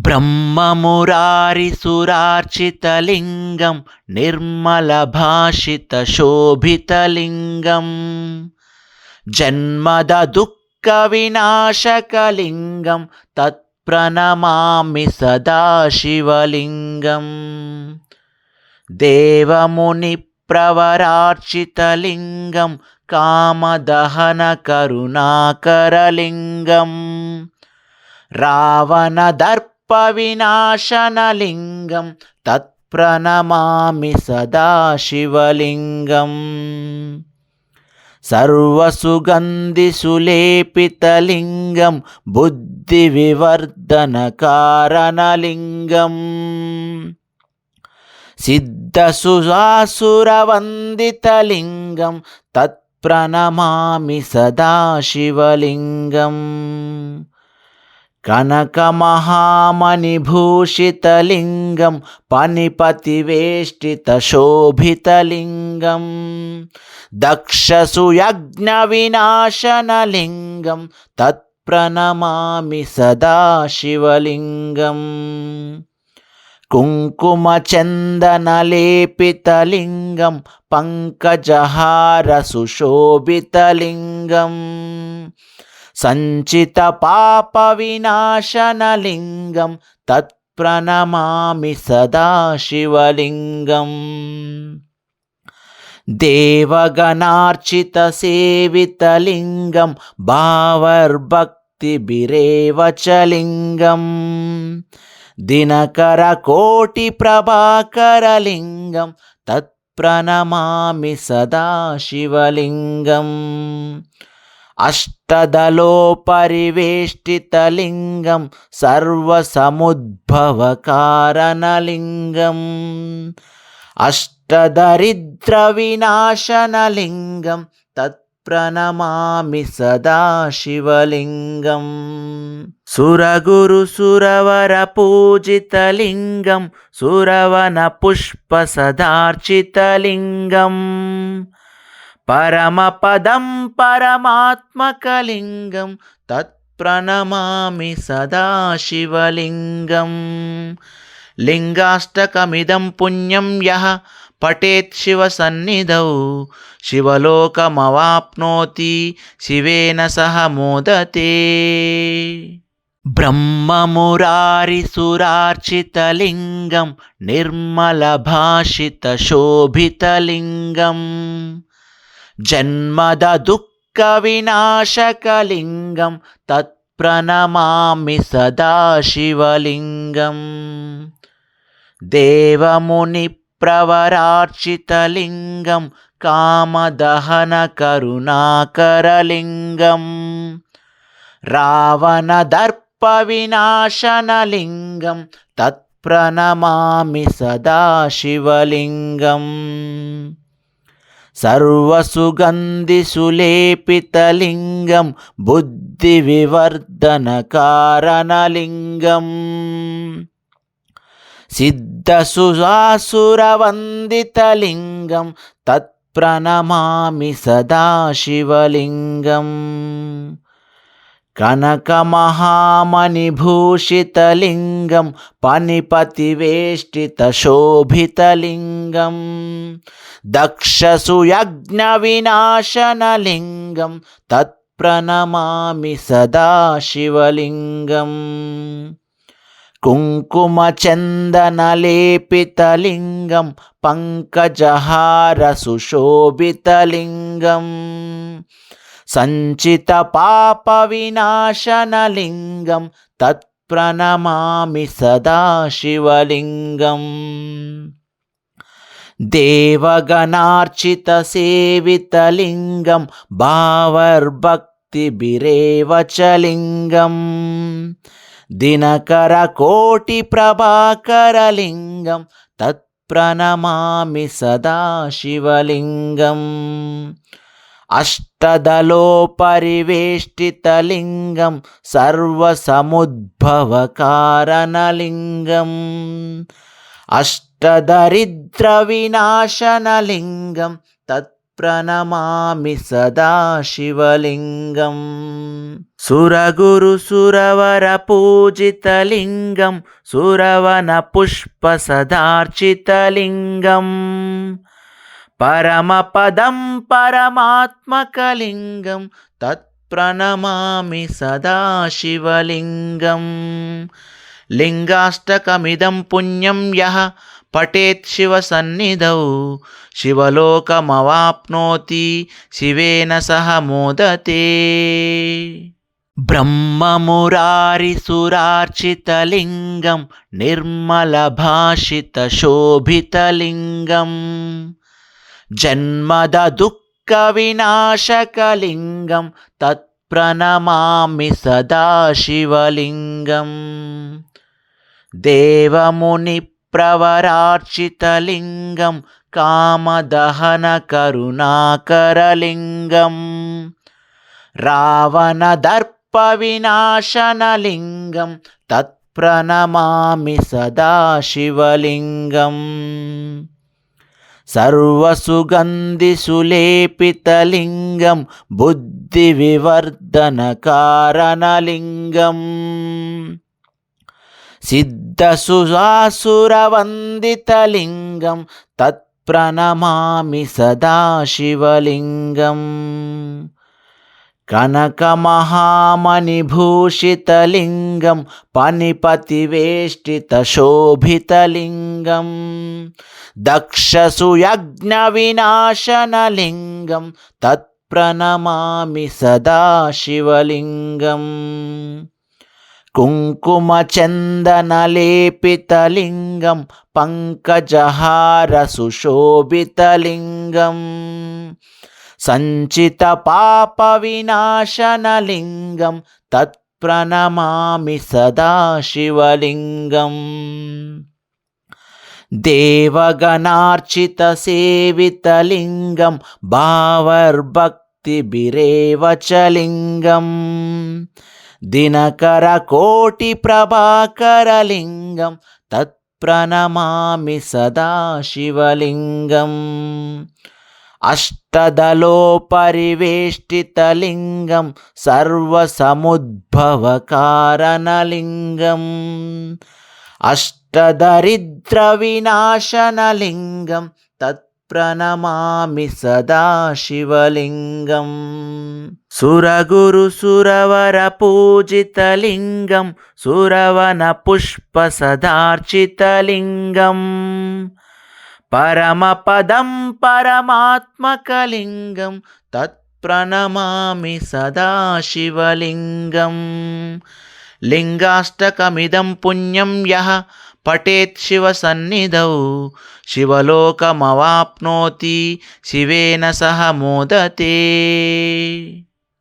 ब्रह्ममुरारिसुरार्चितलिङ्गं निर्मलभाषितशोभितलिङ्गं जन्मदुःखविनाशकलिङ्गं तत्प्रणमामि सदा शिवलिङ्गम्। देवमुनिप्रवरार्चितलिङ्गं कामदहनकरुणाकरलिङ्गं रावणदर्पविनाशनलिङ्गं तत्प्रणमामि सदा शिवलिङ्गम्। सर्वसुगन्धिसुलेपितलिङ्गं बुद्धिविवर्धनकारणलिङ्गम् सिद्धसुरासुरवन्दितलिङ्गं तत्प्रणमामि सदा शिवलिङ्गम्। कनकमहामणिभूषितलिङ्गं पणिपतिवेष्टितशोभितलिङ्गं दक्षसुयज्ञविनाशनलिङ्गं तत्प्रणमामि सदा शिवलिङ्गम्। कुङ्कुमचन्दनलेपितलिङ्गं पङ्कजहारसुशोभितलिङ्गं सञ्चितपापविनाशनलिङ्गं तत्प्रणमामि सदा शिवलिङ्गम्। देवगणार्चितसेवितलिङ्गं भावर्भक्तिभिरेव च लिङ्गम् दिनकरकोटिप्रभाकरलिङ्गं तत्प्रणमामि सदा शिवलिङ्गम्। अष्टदलोपरिवेष्टितलिङ्गं सर्वसमुद्भवकारणलिङ्गम् अष्टदरिद्रविनाशनलिङ्गं तत्प्रणमामि सदा शिवलिङ्गम्। सुरगुरुसुरवरपूजितलिङ्गं सुरवनपुष्पसदार्चितलिङ्गं परमपदं परमात्मकलिङ्गं तत्प्रणमामि सदा शिवलिङ्गम्। लिङ्गाष्टकमिदं पुण्यं यः पठेत् शिवसन्निधौ शिवलोकमवाप्नोति शिवेन सह मोदते। ब्रह्ममुरारिसुरार्चितलिङ्गं निर्मलभाषितशोभितलिङ्गं जन्मदुःखविनाशकलिङ्गं तत्प्रणमामि सदा शिवलिङ्गम्। देवमुनिप्रवरार्चितलिङ्गं कामदहनकरुणाकरलिङ्गं रावणदर्पविनाशनलिङ्गं तत्प्रणमामि सदा शिवलिङ्गम्। सर्वसुगन्धिसुलेपितलिङ्गं बुद्धिविवर्धनकारणलिङ्गम् सिद्धसुरासुरवन्दितलिङ्गं तत्प्रणमामि सदा शिवलिङ्गम्। कनकमहामणिभूषितलिङ्गं पणिपतिवेष्टितशोभितलिङ्गं दक्षसुयज्ञविनाशनलिङ्गं तत्प्रणमामि सदा शिवलिङ्गम्। कुङ्कुमचन्दनलेपितलिङ्गं पङ्कजहारसुशोभितलिङ्गं सञ्चितपापविनाशनलिङ्गं तत्प्रणमामि सदा शिवलिङ्गम्। देवगणार्चितसेवितलिङ्गं भावर्भक्तिभिरेव च लिङ्गम् दिनकरकोटिप्रभाकरलिङ्गं तत्प्रणमामि सदा शिवलिङ्गम्। अष्टदलोपरिवेष्टितलिङ्गं सर्वसमुद्भवकारणलिङ्गम् अष्टदरिद्रविनाशनलिङ्गं प्रणमामि सदा शिवलिङ्गम् सुरगुरुसुरवरपूजितलिङ्गं सुरवनपुष्पसदार्चितलिङ्गम् परमपदं परमात्मकलिङ्गं तत्प्रणमामि सदा शिवलिङ्गम् लिङ्गाष्टकमिदं पुण्यं यः पठेत् शिवसन्निधौ शिवलोकमवाप्नोति शिवेन सह मोदते ब्रह्ममुरारिसुरार्चितलिङ्गं निर्मलभाषितशोभितलिङ्गम् जन्मदुःखविनाशकलिङ्गं तत्प्रणमामि सदा शिवलिङ्गम् देवमुनिप्रवरार्चितलिङ्गं कामदहनकरुणाकरलिङ्गम् रावणदर्पविनाशनलिङ्गं तत्प्रणमामि सदा शिवलिङ्गम् सर्वसुगन्धिसुलेपितलिङ्गं बुद्धिविवर्धनकारणलिङ्गम् सिद्धसुरासुरवन्दितलिङ्गं तत्प्रणमामि सदा शिवलिङ्गम् कनकमहामणिभूषितलिङ्गं पणिपतिवेष्टितशोभितलिङ्गं दक्षसुयज्ञविनाशनलिङ्गं तत्प्रणमामि सदा शिवलिङ्गम् कुङ्कुमचन्दनलेपितलिङ्गं पङ्कजहारसुशोभितलिङ्गम् सञ्चितपापविनाशनलिङ्गं तत्प्रणमामि सदा शिवलिङ्गम् देवगणार्चितसेवितलिङ्गं भावर्भक्तिभिरेव च लिङ्गम् दिनकरकोटिप्रभाकरलिङ्गं तत्प्रणमामि सदा शिवलिङ्गम् अष्टदलोपरिवेष्टितलिङ्गं सर्वसमुद्भवकारणलिङ्गम् अष्टदरिद्रविनाशनलिङ्गं तत्प्रणमामि सदा शिवलिङ्गम् सुरगुरुसुरवरपूजितलिङ्गं सुरवनपुष्पसदार्चितलिङ्गम् परमपदं परमात्मकलिङ्गं तत्प्रणमामि सदा शिवलिङ्गम् लिङ्गाष्टकमिदं पुण्यं यः पठेत् शिवसन्निधौ शिवलोकमवाप्नोति शिवेन सह मोदते।